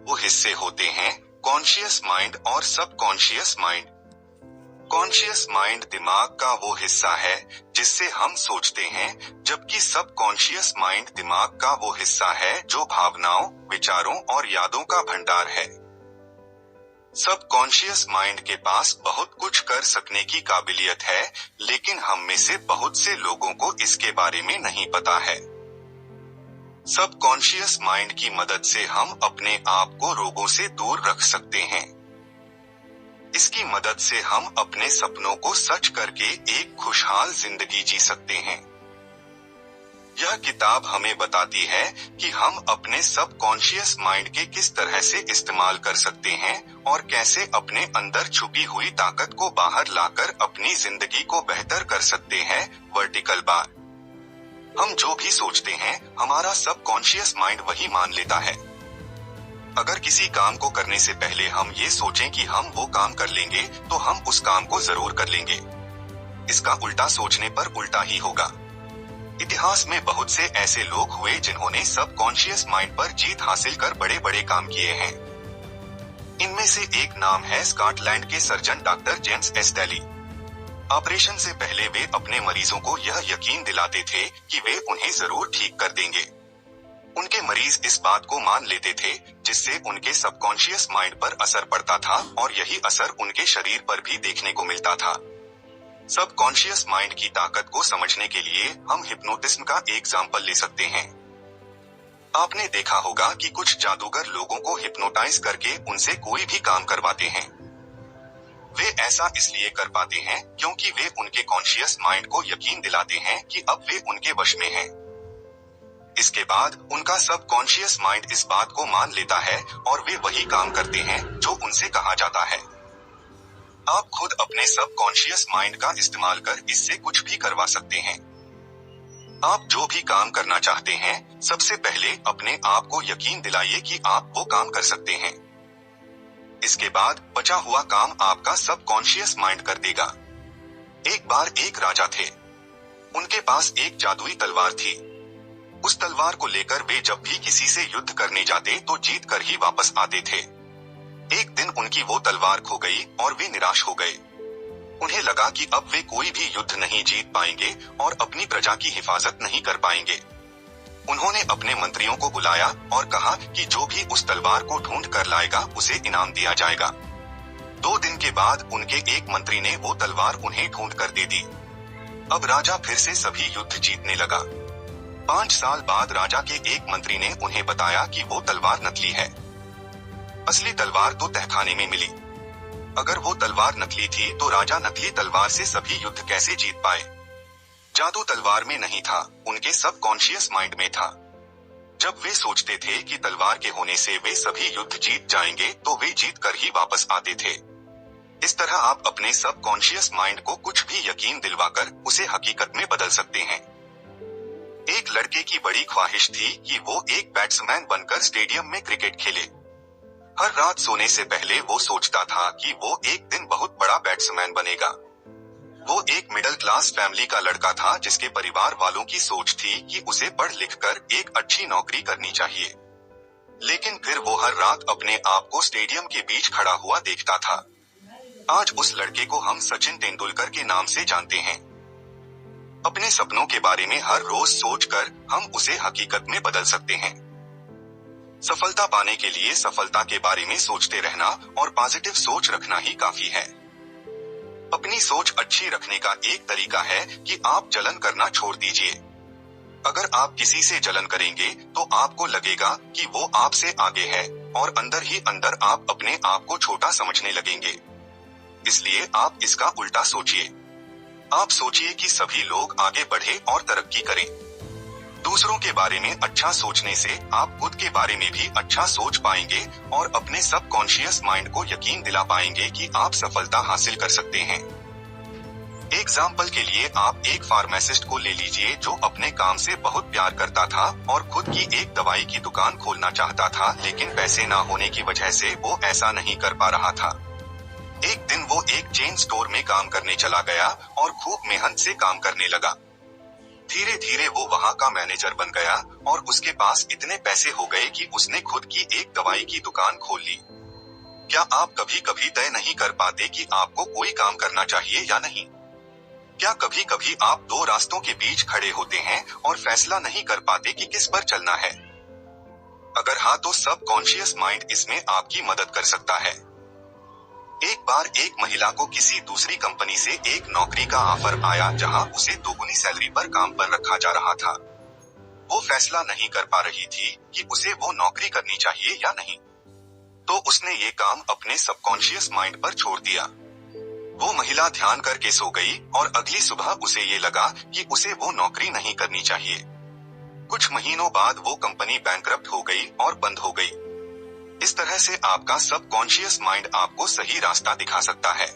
वो हिस्से होते हैं कॉन्शियस माइंड और सबकॉन्शियस माइंड। कॉन्शियस माइंड दिमाग का वो हिस्सा है जिससे हम सोचते हैं, जबकि सबकॉन्शियस माइंड दिमाग का वो हिस्सा है जो भावनाओं, विचारों और यादों का भंडार है। सबकॉन्शियस माइंड के पास बहुत कुछ कर सकने की काबिलियत है, लेकिन हम में से बहुत से लोगों को इसके बारे में नहीं पता है। सबकॉन्शियस माइंड की मदद से हम अपने आप को रोगों से दूर रख सकते हैं। इसकी मदद से हम अपने सपनों को सच करके एक खुशहाल जिंदगी जी सकते हैं। यह किताब हमें बताती है कि हम अपने सबकॉन्शियस माइंड के किस तरह से इस्तेमाल कर सकते हैं और कैसे अपने अंदर छुपी हुई ताकत को बाहर लाकर अपनी जिंदगी को बेहतर कर सकते हैं। Vertical bar. हम जो भी सोचते हैं, हमारा सबकॉन्शियस माइंड वही मान लेता है। अगर किसी काम को करने से पहले हम ये सोचें कि हम वो काम कर लेंगे, तो हम उस काम को जरूर कर लेंगे। इसका उल्टा सोचने पर उल्टा ही होगा। इतिहास में बहुत से ऐसे लोग हुए जिन्होंने सबकॉन्शियस माइंड पर जीत हासिल कर बड़े बड़े काम किए हैं। इनमें से एक नाम है स्कॉटलैंड के surgeon doctor James S daily. Operation से पहले वे अपने मरीजों को यह यकीन दिलाते थे कि वे उन्हें जरूर ठीक कर देंगे। उनके मरीज इस बात को मान लेते थे, जिससे उनके सबकॉन्शियस माइंड पर असर पड़ता था और यही असर उनके शरीर पर भी देखने को मिलता था। सबकॉन्शियस माइंड की ताकत को समझने के लिए हम हिप्नोटिज्म का एग्जाम्पल ले सकते हैं। आपने देखा होगा कि कुछ जादूगर लोगों को हिप्नोटाइज करके उनसे कोई भी काम करवाते हैं। वे ऐसा इसलिए कर पाते हैं क्योंकि वे उनके कॉन्शियस माइंड को यकीन दिलाते हैं कि अब वे उनके वश में हैं। इसके बाद उनका सबकॉन्शियस माइंड इस बात को मान लेता है और वे वही काम करते हैं जो उनसे कहा जाता है। आप खुद अपने सबकॉन्शियस माइंड का इस्तेमाल कर इससे कुछ भी करवा सकते हैं। आप जो भी काम करना चाहते हैं, सबसे पहले अपने आप को यकीन दिलाइए कि आप वो काम कर सकते हैं। इसके बाद बचा हुआ काम आपका सबकॉन्शियस माइंड कर देगा। एक बार एक राजा थे। उनके पास एक जादुई तलवार थी। उस तलवार को लेकर वे जब भी किसी से युद्ध करने जाते तो जीत कर ही वापस आते थे। एक दिन उनकी वो तलवार खो गई और वे निराश हो गए। उन्हें लगा कि अब वे कोई भी युद्ध नहीं जीत पाएंगे और अपनी प्रजा की हिफाजत नहीं कर पाएंगे। उन्होंने अपने मंत्रियों को बुलाया और कहा कि जो भी उस तलवार को ढूंढ कर लाएगा उसे इनाम दिया जाएगा। 2 दिन के बाद उनके एक मंत्री ने वो तलवार उन्हें ढूंढ कर दे दी। अब राजा फिर से सभी युद्ध जीतने लगा। 5 साल बाद राजा के एक मंत्री ने उन्हें बताया कि वो तलवार नकली है। असली तलवार तो तहखाने में मिली। अगर वो तलवार नकली थी तो राजा नकली तलवार से सभी युद्ध कैसे जीत पाए? जादू तलवार में नहीं था, उनके सबकॉन्शियस माइंड में था। जब वे सोचते थे कि तलवार के होने से वे सभी युद्ध जीत जाएंगे, तो वे जीत कर ही वापस आते थे। इस तरह आप अपने सबकॉन्शियस माइंड को कुछ भी यकीन दिलवाकर उसे हकीकत में बदल सकते हैं। एक लड़के की बड़ी ख्वाहिश थी कि वो एक बैट्समैन बनकर स्टेडियम में क्रिकेट खेले। हर रात सोने से पहले वो सोचता था कि वो एक दिन बहुत बड़ा बैट्समैन बनेगा। वो एक मिडिल क्लास फैमिली का लड़का था जिसके परिवार वालों की सोच थी कि उसे पढ़ लिख कर एक अच्छी नौकरी करनी चाहिए। लेकिन फिर वो हर रात अपने आप को स्टेडियम के बीच खड़ा हुआ देखता था। आज उस लड़के को हम सचिन तेंदुलकर के नाम से जानते हैं। अपने सपनों के बारे में हर रोज सोचकर हम उसे हकीकत में बदल सकते हैं। सफलता पाने के लिए सफलता के बारे में सोचते रहना और पॉजिटिव सोच रखना ही काफी है। अपनी सोच अच्छी रखने का एक तरीका है कि आप जलन करना छोड़ दीजिए। अगर आप किसी से जलन करेंगे तो आपको लगेगा कि वो आपसे आगे है और अंदर ही अंदर आप अपने आप को छोटा समझने लगेंगे। इसलिए आप इसका उल्टा सोचिए। आप सोचिए कि सभी लोग आगे बढ़े और तरक्की करें। दूसरों के बारे में अच्छा सोचने से आप खुद के बारे में भी अच्छा सोच पाएंगे और अपने सबकॉन्शियस माइंड को यकीन दिला पाएंगे कि आप सफलता हासिल कर सकते हैं। एग्जाम्पल के लिए आप एक फार्मासिस्ट को ले लीजिए जो अपने काम से बहुत प्यार करता था और खुद की एक दवाई की दुकान खोलना चाहता था, लेकिन पैसे ना होने की वजह से वो ऐसा नहीं कर पा रहा था। एक दिन वो एक चेन स्टोर में काम करने चला गया और खूब मेहनत से काम करने लगा। धीरे धीरे वो वहाँ का मैनेजर बन गया और उसके पास इतने पैसे हो गए कि उसने खुद की एक दवाई की दुकान खोल ली। क्या आप कभी कभी तय नहीं कर पाते कि आपको कोई काम करना चाहिए या नहीं? क्या कभी कभी आप दो रास्तों के बीच खड़े होते हैं और फैसला नहीं कर पाते कि किस पर चलना है? अगर हाँ, तो सबकॉन्शियस माइंड इसमें आपकी मदद कर सकता है। एक बार एक महिला को किसी दूसरी कंपनी से एक नौकरी का ऑफर आया जहां उसे दोगुनी सैलरी पर काम पर रखा जा रहा था। वो फैसला नहीं कर पा रही थी कि उसे वो नौकरी करनी चाहिए या नहीं, तो उसने ये काम अपने सबकॉन्शियस माइंड पर छोड़ दिया। वो महिला ध्यान करके सो गई और अगली सुबह उसे ये लगा कि उसे वो नौकरी नहीं करनी चाहिए। कुछ महीनों बाद वो कंपनी बैंकरप्ट हो गई और बंद हो गई। इस तरह से आपका सबकॉन्शियस माइंड आपको सही रास्ता दिखा सकता है।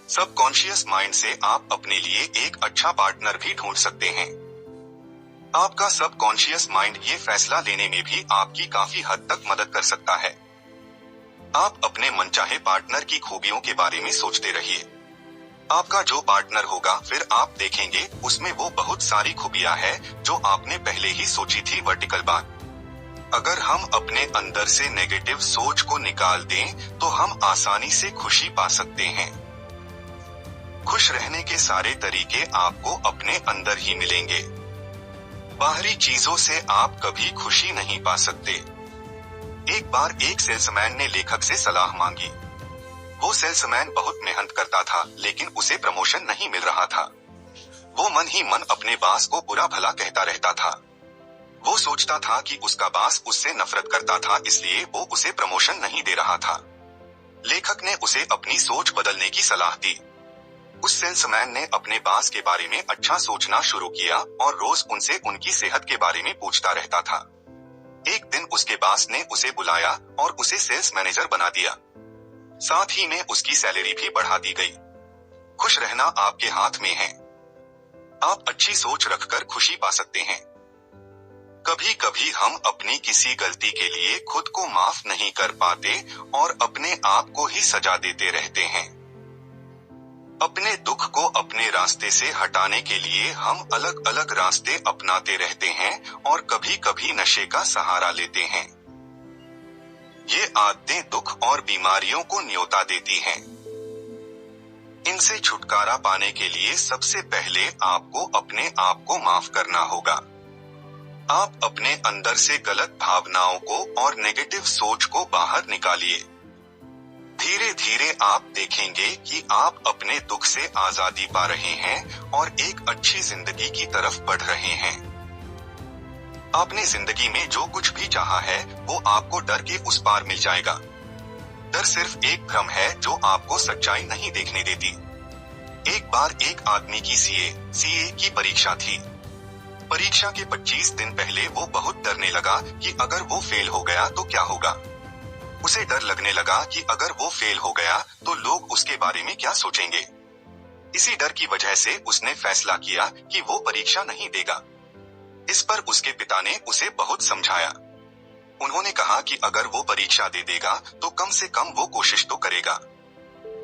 सबकॉन्शियस माइंड से आप अपने लिए एक अच्छा पार्टनर भी ढूंढ सकते हैं। आपका सबकॉन्शियस माइंड ये फैसला लेने में भी आपकी काफी हद तक मदद कर सकता है। आप अपने मनचाहे पार्टनर की खूबियों के बारे में सोचते रहिए। आपका जो पार्टनर होगा, फिर आप देखेंगे उसमें वो बहुत सारी खूबियां हैं जो आपने पहले ही सोची थी। वर्टिकल बात, अगर हम अपने अंदर से नेगेटिव सोच को निकाल दें तो हम आसानी से खुशी पा सकते हैं। खुश रहने के सारे तरीके आपको अपने अंदर ही मिलेंगे। बाहरी चीजों से आप कभी खुशी नहीं पा सकते। एक बार एक सेल्समैन ने लेखक से सलाह मांगी। वो सेल्समैन बहुत मेहनत करता था, लेकिन उसे प्रमोशन नहीं मिल रहा था। वो मन ही मन अपने बॉस को बुरा भला कहता रहता था। वो सोचता था कि उसका बॉस उससे नफरत करता था, इसलिए वो उसे प्रमोशन नहीं दे रहा था। लेखक ने उसे अपनी सोच बदलने की सलाह दी। उस सेल्समैन ने अपने बॉस के बारे में अच्छा सोचना शुरू किया और रोज उनसे उनकी सेहत के बारे में पूछता रहता था। एक दिन उसके बॉस ने उसे बुलाया और उसे सेल्स मैनेजर बना दिया। साथ ही में उसकी सैलरी भी बढ़ा दी गई। खुश रहना आपके हाथ में है। आप अच्छी सोच रखकर खुशी पा सकते हैं। कभी कभी हम अपनी किसी गलती के लिए खुद को माफ नहीं कर पाते और अपने आप को ही सजा देते रहते हैं। अपने दुख को अपने रास्ते से हटाने के लिए हम अलग अलग रास्ते अपनाते रहते हैं और कभी कभी नशे का सहारा लेते हैं। ये आदतें दुख और बीमारियों को न्योता देती हैं। इनसे छुटकारा पाने के लिए सबसे पहले आपको अपने आप को माफ करना होगा। आप अपने अंदर से गलत भावनाओं को और नेगेटिव सोच को बाहर निकालिए। धीरे धीरे आप देखेंगे कि आप अपने दुख से आजादी पा रहे हैं और एक अच्छी जिंदगी की तरफ बढ़ रहे हैं। आपने जिंदगी में जो कुछ भी चाहा है वो आपको डर के उस पार मिल जाएगा। डर सिर्फ एक भ्रम है जो आपको सच्चाई नहीं देखने देती। एक बार एक आदमी की सीए की परीक्षा थी। परीक्षा के 25 दिन पहले वो बहुत डरने लगा कि अगर वो फेल हो गया तो क्या होगा। उसे डर लगने लगा कि अगर वो फेल हो गया तो लोग उसके बारे में क्या सोचेंगे। इसी डर की वजह से उसने फैसला किया कि वो परीक्षा नहीं देगा। इस पर उसके पिता ने उसे बहुत समझाया। उन्होंने कहा कि अगर वो परीक्षा दे देगा तो कम से कम वो कोशिश तो करेगा।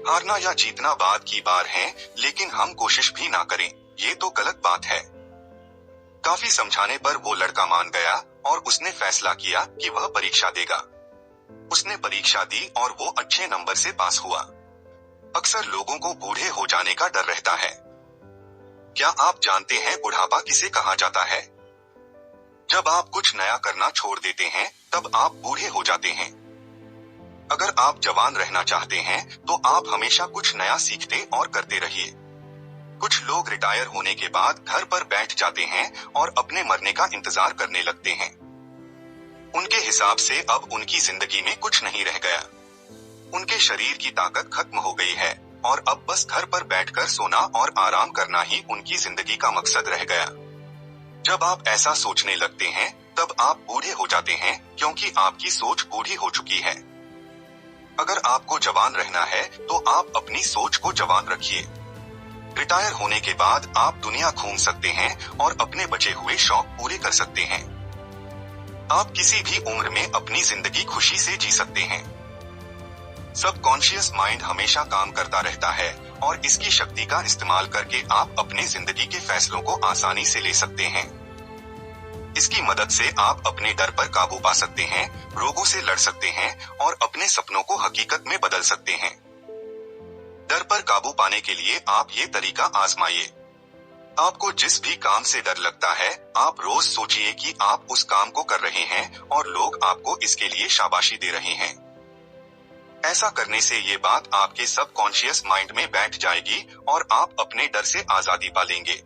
हारना या जीतना बाद की बात है, लेकिन हम कोशिश भी ना करें ये तो गलत बात है। काफी समझाने पर वो लड़का मान गया और उसने फैसला किया कि वह परीक्षा देगा। उसने परीक्षा दी और वो अच्छे नंबर से पास हुआ। अक्सर लोगों को बूढ़े हो जाने का डर रहता है। क्या आप जानते हैं बुढ़ापा किसे कहा जाता है? जब आप कुछ नया करना छोड़ देते हैं तब आप बूढ़े हो जाते हैं। अगर आप जवान रहना चाहते हैं तो आप हमेशा कुछ नया सीखते और करते रहिए। कुछ लोग रिटायर होने के बाद घर पर बैठ जाते हैं और अपने मरने का इंतजार करने लगते हैं। उनके हिसाब से अब उनकी जिंदगी में कुछ नहीं रह गया। उनके शरीर की ताकत खत्म हो गई है और अब बस घर पर बैठकर सोना और आराम करना ही उनकी जिंदगी का मकसद रह गया। जब आप ऐसा सोचने लगते हैं तब आप बूढ़े हो जाते हैं, क्योंकि आपकी सोच बूढ़ी हो चुकी है। अगर आपको जवान रहना है तो आप अपनी सोच को जवान रखिए। रिटायर होने के बाद आप दुनिया घूम सकते हैं और अपने बचे हुए शौक पूरे कर सकते हैं। आप किसी भी उम्र में अपनी जिंदगी खुशी से जी सकते हैं। सबकॉन्शियस माइंड हमेशा काम करता रहता है और इसकी शक्ति का इस्तेमाल करके आप अपने जिंदगी के फैसलों को आसानी से ले सकते हैं। इसकी मदद से आप अपने डर पर काबू पा सकते हैं, रोगों से लड़ सकते हैं और अपने सपनों को हकीकत में बदल सकते हैं। डर पर काबू पाने के लिए आप ये तरीका आजमाइए। आपको जिस भी काम से डर लगता है, आप रोज सोचिए कि आप उस काम को कर रहे हैं और लोग आपको इसके लिए शाबाशी दे रहे हैं। ऐसा करने से ये बात आपके सबकॉन्शियस माइंड में बैठ जाएगी और आप अपने डर से आजादी पा लेंगे।